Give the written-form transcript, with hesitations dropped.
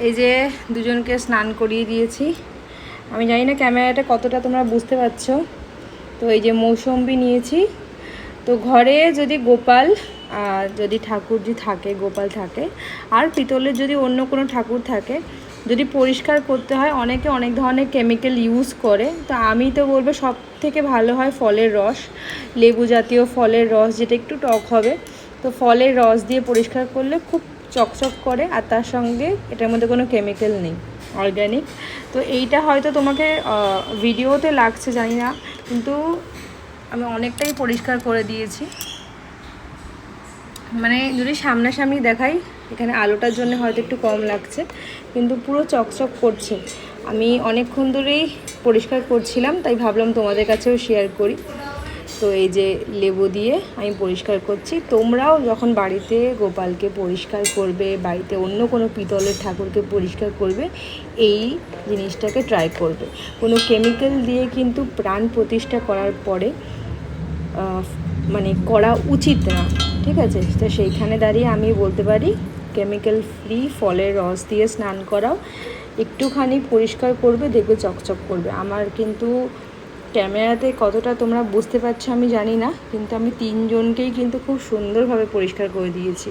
এই যে দুজনকে স্নান করিয়ে দিয়েছি। আমি জানি না ক্যামেরাটা কতটা তোমরা বুঝতে পারছো। তো এই যে মৌসম্বি নিয়েছি। তো ঘরে যদি গোপাল যদি ঠাকুরজি থাকে, গোপাল থাকে, আর পিতলের যদি অন্য কোনো ঠাকুর থাকে, যদি পরিষ্কার করতে হয় অনেকে অনেক ধরনের কেমিক্যাল ইউজ করে। তো আমি তো বলবো সব থেকে ভালো হয় ফলের রস, লেবু জাতীয় ফলের রস, যেটা একটু টক হবে। তো ফলের রস দিয়ে পরিষ্কার করলে খুব চকচক করে, আর তার সঙ্গে এটার মধ্যে কোনো কেমিক্যাল নেই, অর্গ্যানিক। তো এইটা হয়তো তোমাকে ভিডিওতে লাগছে জানি না, কিন্তু আমি অনেকটাই পরিষ্কার করে দিয়েছি। মানে যদি সামনাসামনি দেখাই, এখানে আলোটার জন্য হয়তো একটু কম লাগছে, কিন্তু পুরো চকচক করছে। আমি অনেকক্ষণ ধরেই পরিষ্কার করছিলাম, তাই ভাবলাম তোমাদের কাছেও শেয়ার করি। তো এই যে লেবু দিয়ে আমি পরিষ্কার করছি। তোমরাও যখন বাড়িতে গোপালকে পরিষ্কার করবে, বাড়িতে অন্য কোনো পিতলের ঠাকুরকে পরিষ্কার করবে, এই জিনিসটাকে ট্রাই করবে। কোনো কেমিক্যাল দিয়ে কিন্তু প্রাণ প্রতিষ্ঠা করার পরে মানে করা উচিত না, ঠিক আছে? তো সেইখানে দাঁড়িয়ে আমি বলতে পারি কেমিক্যাল ফ্রি ফলের রস দিয়ে স্নান করাও, একটুখানি পরিষ্কার করবে, দেখবে চকচক করবে। আমার কিন্তু ক্যামেরাতে কতটা তোমরা বুঝতে পারছো আমি জানি না, কিন্তু আমি তিনজনকেই কিন্তু খুব সুন্দরভাবে পরিষ্কার করে দিয়েছি।